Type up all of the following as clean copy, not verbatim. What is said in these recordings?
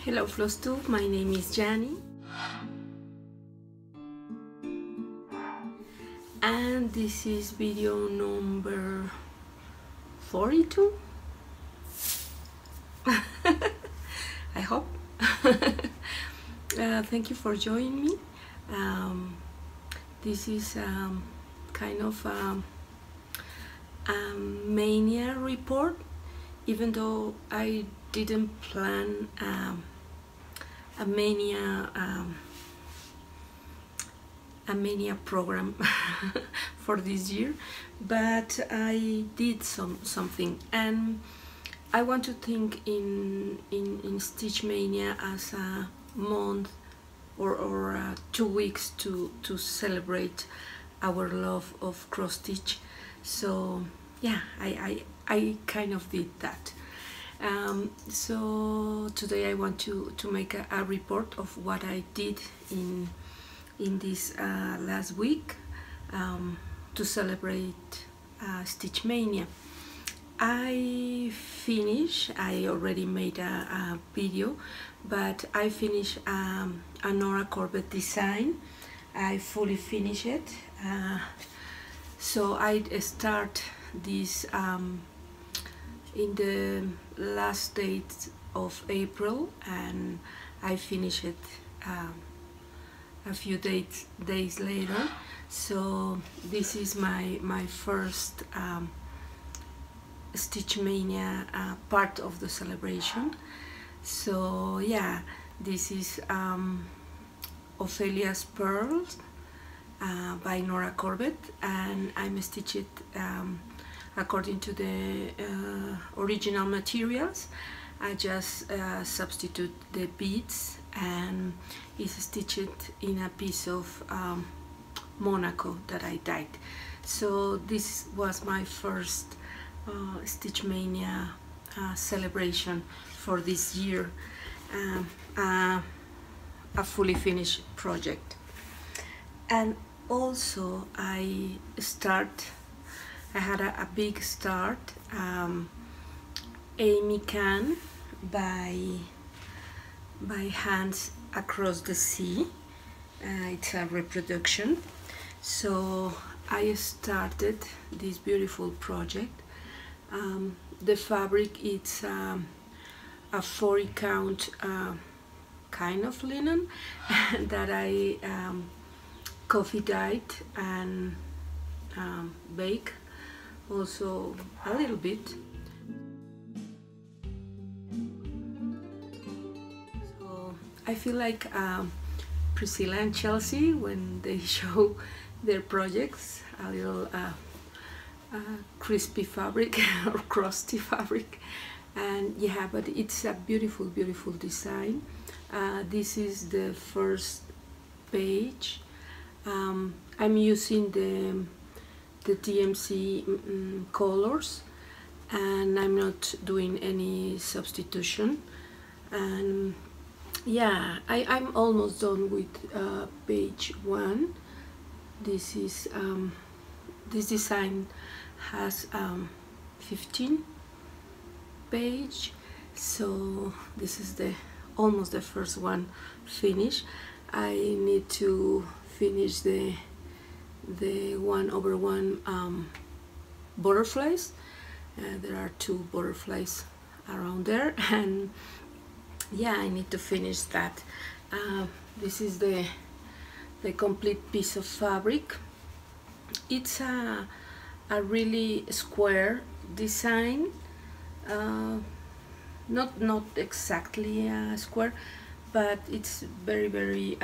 Hello Flosstube, my name is Jani and this is video number 42. I hope. Thank you for joining me. This is kind of a mania report, even though I didn't plan a mania program for this year, but I did something, and I want to think in StichMaynia as a month or 2 weeks to celebrate our love of cross stitch. So yeah, I kind of did that. So today I want to make a report of what I did in this last week to celebrate StichMaynia. I already made a video, but I finished a Nora Corbett design. I fully finished it. So I start this in the last date of April, and I finished it a few days later. So this is my first StichMaynia part of the celebration. So yeah, this is Ophelia's Pearls by Nora Corbett, and I'm stitched it according to the original materials. I just substitute the beads, and it's stitched in a piece of Monaco that I dyed. So this was my first StichMaynia celebration for this year, a fully finished project. And also I had a big start, Amy Can by Hands Across the Sea. It's a reproduction. So I started this beautiful project. The fabric, it's a 40 count kind of linen that I coffee dyed and bake also a little bit. So I feel like Priscilla and Chelsea when they show their projects, a little crispy fabric or crusty fabric. And yeah, but it's a beautiful design. This is the first page. I'm using the DMC colors, and I'm not doing any substitution. And yeah, I'm almost done with page 1. This is this design has 15 page, so this is almost the first one finished. I need to finish the 1/1 butterflies. There are 2 butterflies around there, and yeah, I need to finish that. This is the complete piece of fabric. It's a really square design, not exactly a square, but it's very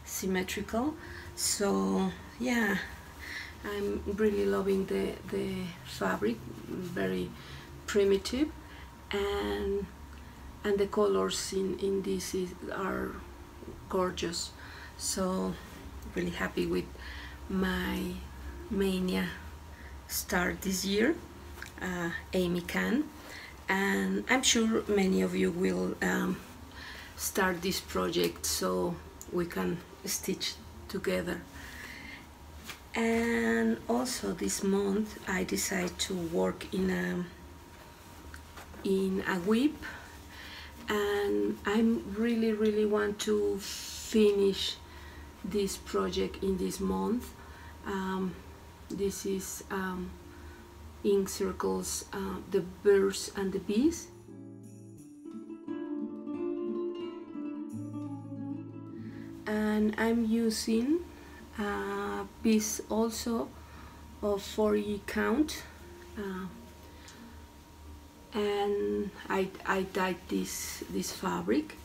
symmetrical. So yeah, I'm really loving the fabric, very primitive, and the colors in this are gorgeous. So really happy with my Mania start this year, Amy Can, and I'm sure many of you will start this project so we can stitch together. And also this month I decided to work in a whip, and I really want to finish this project in this month. This is ink circles, the birds and the bees. And I'm using a piece also of 40 count, and I dyed this fabric,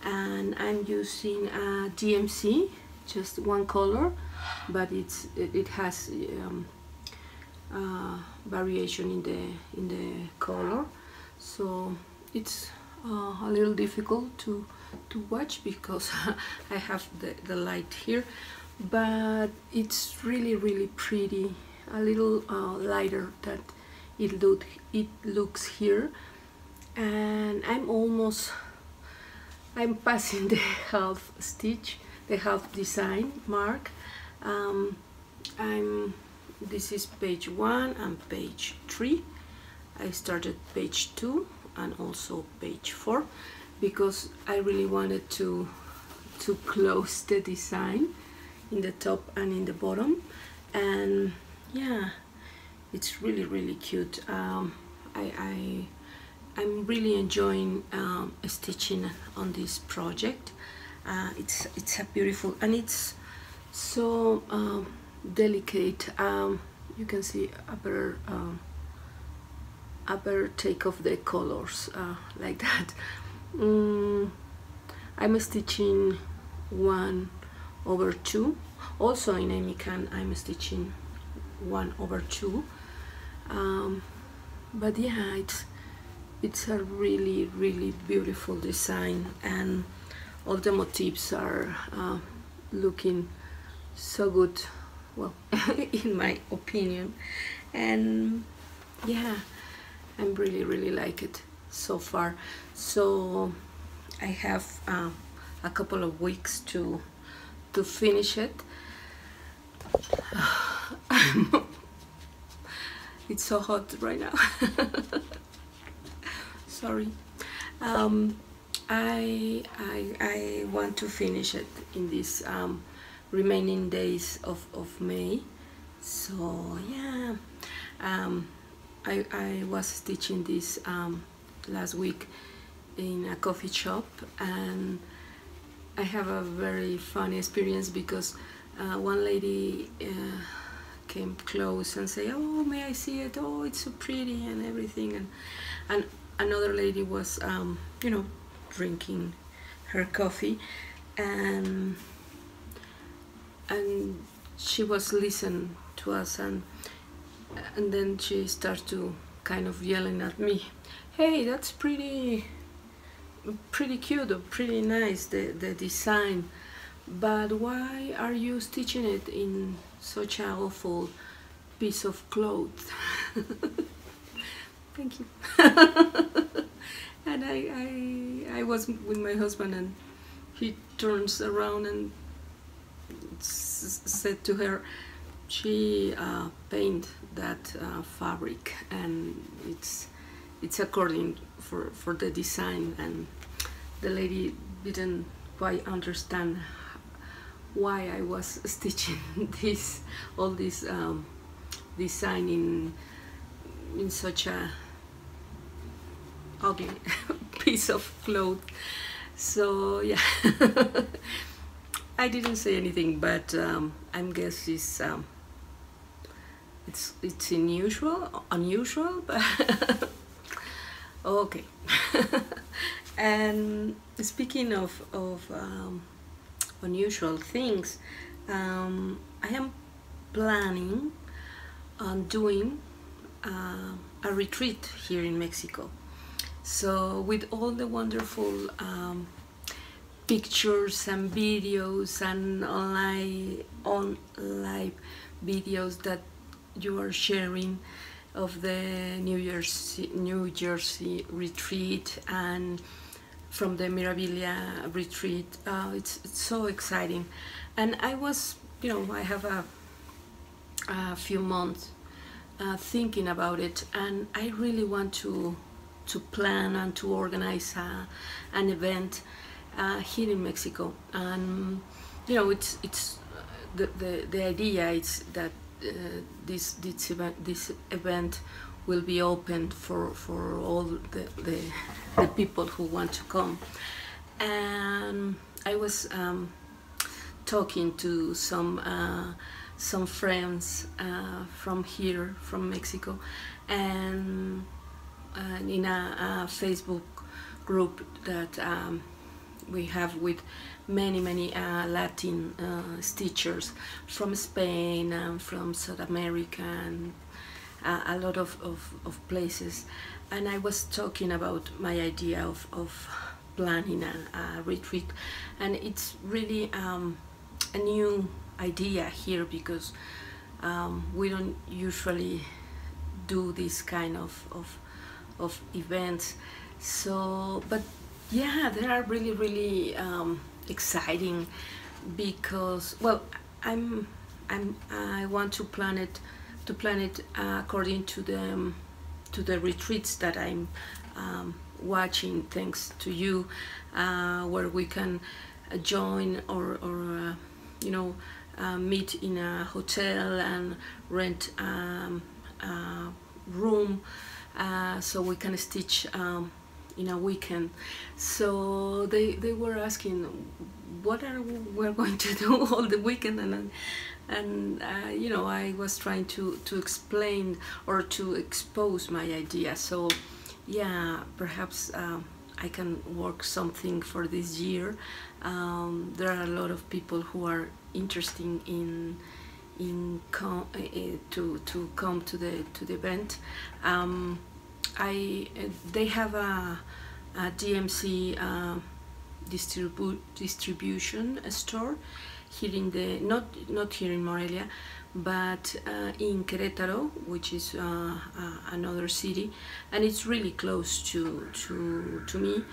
and I'm using a DMC, just one color, but it has variation in the color, so it's a little difficult to watch because I have the light here, but it's really pretty, a little lighter than it looks here, and I'm passing the half stitch, the half design mark. This is page 1 and page 3. I started page 2 and also page 4 because I really wanted to close the design in the top and in the bottom, and yeah, it's really cute. I'm really enjoying stitching on this project. It's a beautiful, and it's so delicate. You can see a better take of the colors like that. I'm stitching 1/2. Also in Amican I'm stitching 1/2. But yeah, it's a really beautiful design, and all the motifs are looking so good, well, in my opinion, and yeah, I'm really like it so far. So I have a couple of weeks to finish it. It's so hot right now. Sorry. I want to finish it in these remaining days of May. So yeah, I was stitching this last week in a coffee shop, and I have a very funny experience because one lady came close and say, "Oh, may I see it? Oh, it's so pretty," and everything, and another lady was you know, drinking her coffee, and she was listening to us, and then she started to kind of yelling at me, "Hey, that's pretty cute or pretty nice, the design, but why are you stitching it in such an awful piece of cloth?" Thank you. And I was with my husband, and he turns around and said to her, she painted that fabric, and it's according for the design, and the lady didn't quite understand why I was stitching all this design in such a ugly piece of cloth. So yeah, I didn't say anything, but I guess it's unusual, but okay. And speaking of unusual things, I am planning on doing a retreat here in Mexico. So with all the wonderful pictures and videos and on live videos that you are sharing of the New Jersey retreat and from the Mirabilia retreat, it's so exciting. And I was, you know, I have a few months thinking about it, and I really want to plan and to organize an event here in Mexico. And you know, it's the idea is that this event will be open for all the people who want to come. And I was talking to some friends from here, from Mexico, and in a Facebook group that we have with many Latin stitchers from Spain and from South America and a lot of places. And I was talking about my idea of planning a retreat, and it's really a new idea here, because we don't usually do this kind of events. So, but yeah, they are really exciting, because, well, I want to plan it according to the retreats that I'm watching, thanks to you, where we can join or you know, meet in a hotel and rent a room, so we can stitch in a weekend. So they were asking, what are we're going to do all the weekend, and you know, I was trying to explain or to expose my idea. So yeah, perhaps I can work something for this year. There are a lot of people who are interested to come to the event. They have a DMC distribution store here in the not here in Morelia, but in Querétaro, which is another city, and it's really close to me.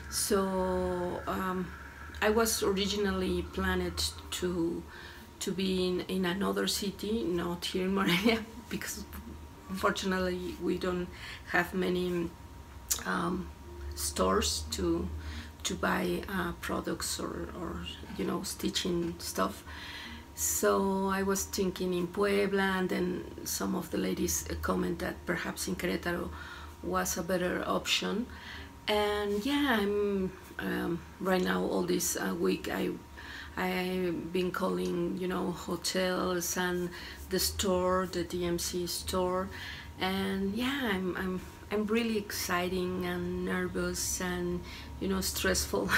So I was originally planned to be in another city, not here in Morelia, because unfortunately we don't have many stores to buy products or you know, stitching stuff. So I was thinking in Puebla, and then some of the ladies comment that perhaps in Querétaro was a better option. And yeah, I'm right now all this week I've been calling, you know, hotels and the store, the DMC store, and yeah, I'm really exciting and nervous and, you know, stressful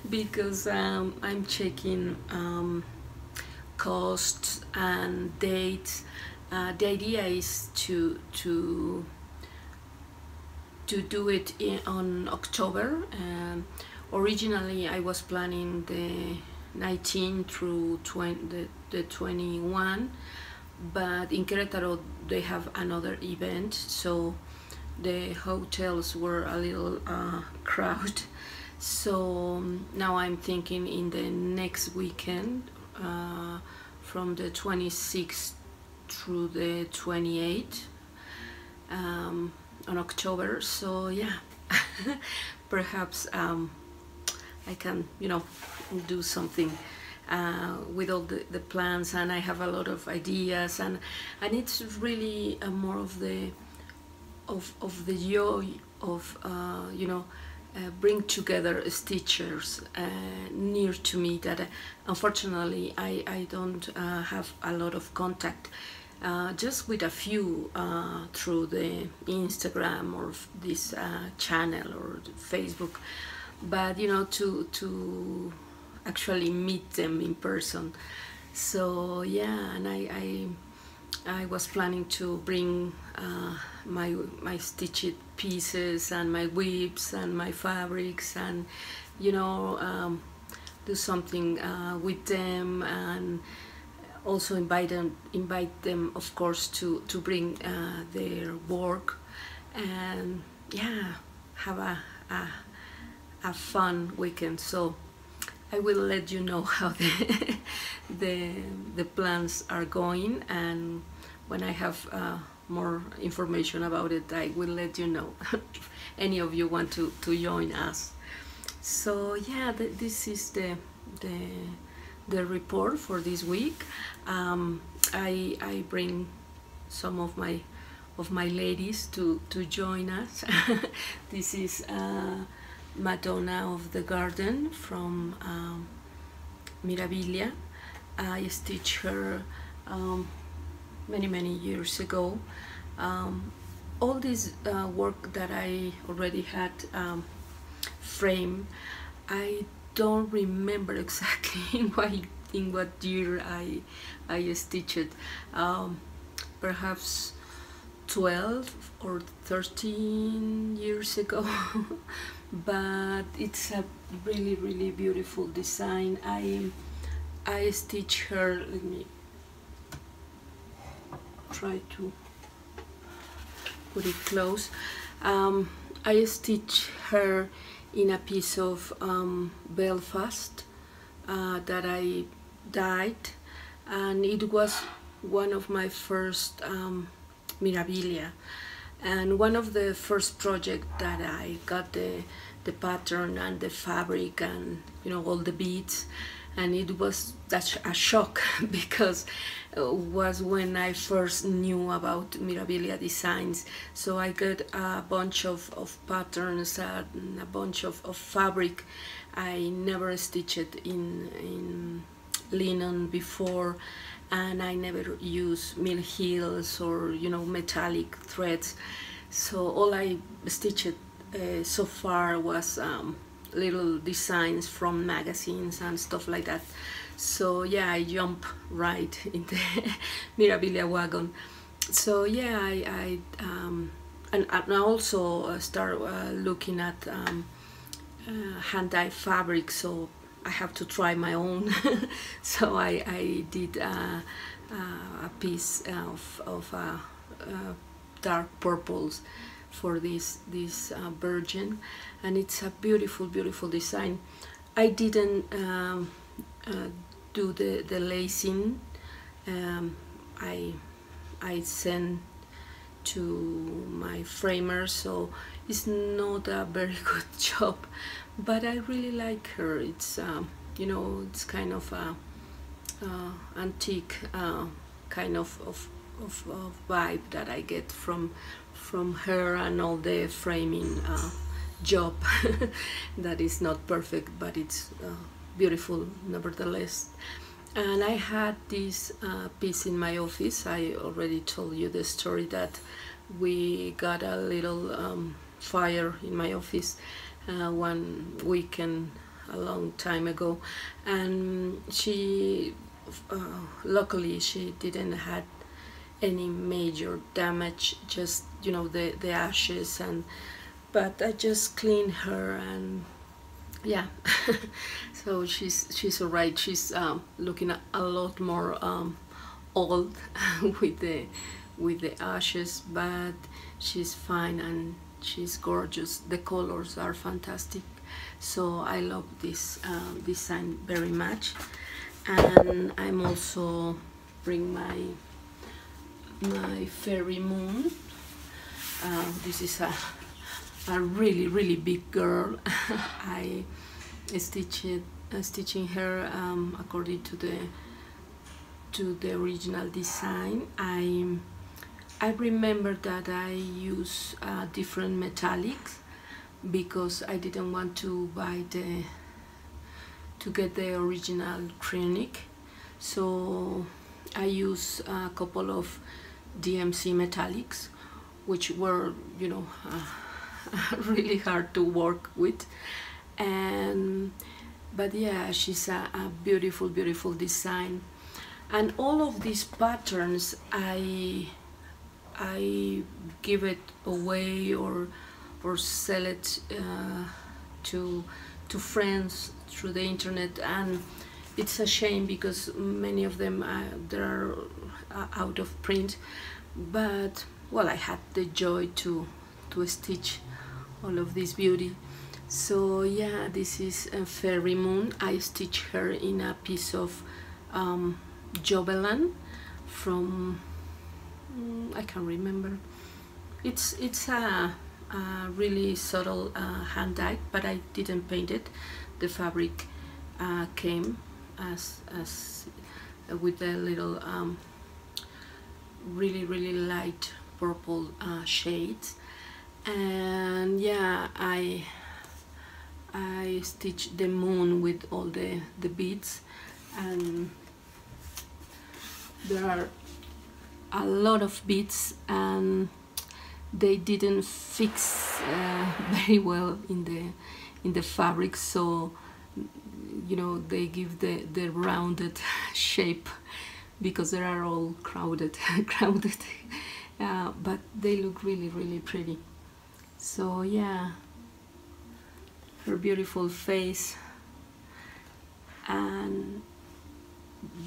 because I'm checking costs and dates. The idea is to do it on October. Originally I was planning the 19 through the 21, but in Querétaro they have another event, so the hotels were a little crowded. So now I'm thinking in the next weekend, from the 26th through the 28th on October. So yeah, perhaps I can, you know, do something with all the plans, and I have a lot of ideas, and it's really more of the joy of you know, bring together stitchers near to me that unfortunately I don't have a lot of contact, just with a few through the Instagram or this channel or Facebook, but you know, to actually meet them in person. So yeah, and I was planning to bring my stitched pieces and my whips and my fabrics, and you know, do something with them, and also invite them of course to bring their work, and yeah, have a fun weekend. So I will let you know how the plans are going, and when I have more information about it, I will let you know. If any of you want to join us. So yeah, this is the report for this week. I bring some of my ladies to join us. This is Madonna of the Garden from Mirabilia. I stitched her many years ago. All this work that I already had framed, I don't remember exactly in what year I stitched it. Perhaps 12 or 13 years ago. But it's a really beautiful design. I stitched her, let me try to put it close. I stitched her in a piece of Belfast that I dyed, and it was one of my first Mirabilia, and one of the first projects that I got the pattern and the fabric and all the beads. And it was such a shock because it was when I first knew about Mirabilia designs. So I got a bunch of patterns and a bunch of fabric. I never stitched in linen before, and I never used mill heels or metallic threads. So all I stitched so far was little designs from magazines and stuff like that. So yeah, I jump right in the Mirabilia wagon. So yeah, and I also start looking at hand-dyed fabric, so I have to try my own. So I did a piece of dark purples for this virgin, and it's a beautiful design. I didn't do the lacing. I sent to my framer, so it's not a very good job, but I really like her. It's it's kind of a antique kind of vibe that I get from her, and all the framing job that is not perfect, but it's beautiful nevertheless. And I had this piece in my office. I already told you the story that we got a little fire in my office one weekend a long time ago, and she luckily she didn't had any major damage, just the ashes, but I just cleaned her, and yeah. So she's all right. She's looking a lot more old with the ashes, but she's fine and she's gorgeous. The colors are fantastic, so I love this design very much. And I'm also bring my fairy moon. This is a really big girl. I stitching her according to the original design. I remember that I use different metallics because I didn't want to get the original Cryonic, so I use a couple of DMC metallics, which were really hard to work with. But yeah, she's a beautiful design. And all of these patterns I give it away or sell it to friends through the internet, and it's a shame because many of them they are out of print. But well, I had the joy to stitch all of this beauty. So yeah, this is a fairy moon. I stitched her in a piece of Jobelan from I can't remember. It's a really subtle hand dyed, but I didn't paint it. The fabric came as with a little really light purple shades, and yeah, I stitched the moon with all the beads, and there are a lot of beads and they didn't fix very well in the fabric, so you know, they give the rounded shape because they are all crowded but they look really pretty. So yeah, her beautiful face, and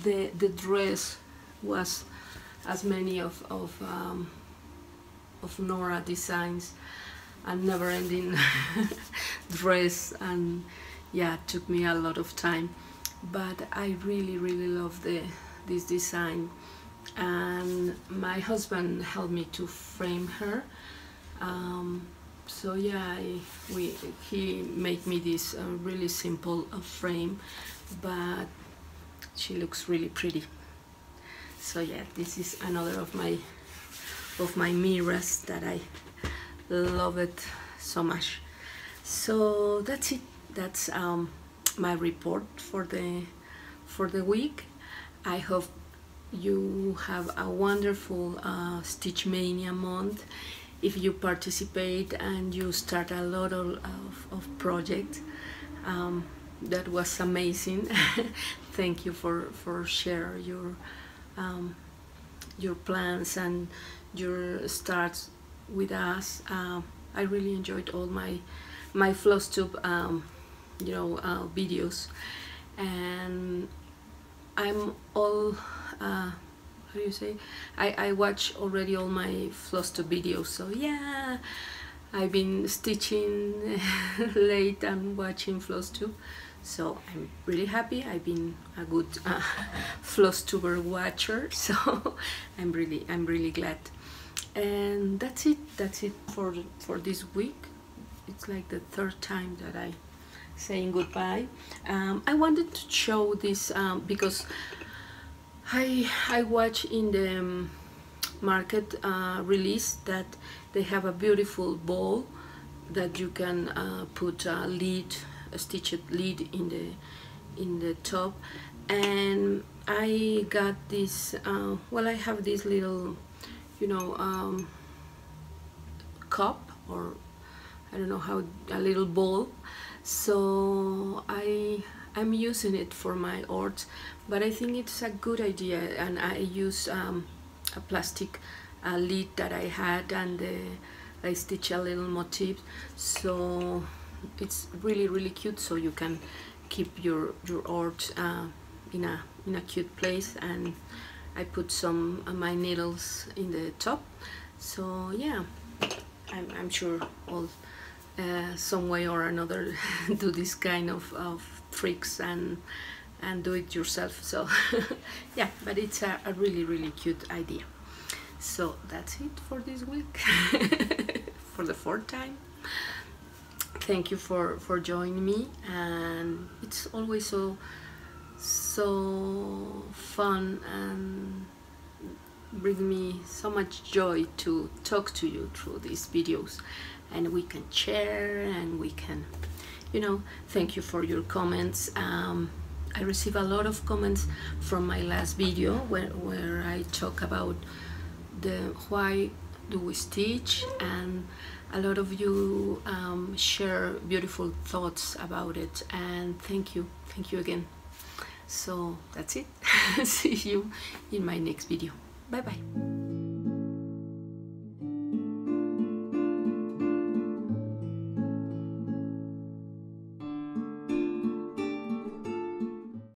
the dress was as many of Nora designs, a never-ending dress, and yeah, it took me a lot of time, but I really love this design, and my husband helped me to frame her. So yeah, he made me this really simple frame, but she looks really pretty. So yeah, this is another of my mirrors that I love it so much. So that's it. That's my report for the week. I hope you have a wonderful StichMaynia month. If you participate and you start a lot of projects, that was amazing. Thank you for sharing your plans and your starts with us. I really enjoyed all my Flosstube videos, and I'm all how do you say, I watch already all my Flosstube videos. So yeah, I've been stitching late and watching Flosstube, so I'm really happy. I've been a good Flosstuber watcher, so I'm really glad. And that's it for this week. It's like the third time that I saying goodbye. I wanted to show this because I watch in the market release that they have a beautiful bowl that you can put a stitched lid in the top, and I got this. Well, I have this little, cup, or I don't know how, a little bowl. So I'm using it for my arts, but I think it's a good idea, and I use a plastic lid that I had, and I stitch a little motif, so it's really cute. So you can keep your art in a cute place, and I put some of my needles in the top. So yeah, I'm sure all some way or another do this kind of tricks and do it yourself. So yeah, but it's a really cute idea. So that's it for this week for the fourth time. Thank you for joining me, and it's always so fun and bring me so much joy to talk to you through these videos, and we can share, and we can, thank you for your comments. I receive a lot of comments from my last video where I talk about why do we stitch, and a lot of you share beautiful thoughts about it, and thank you again. So that's it. See you in my next video. Bye bye.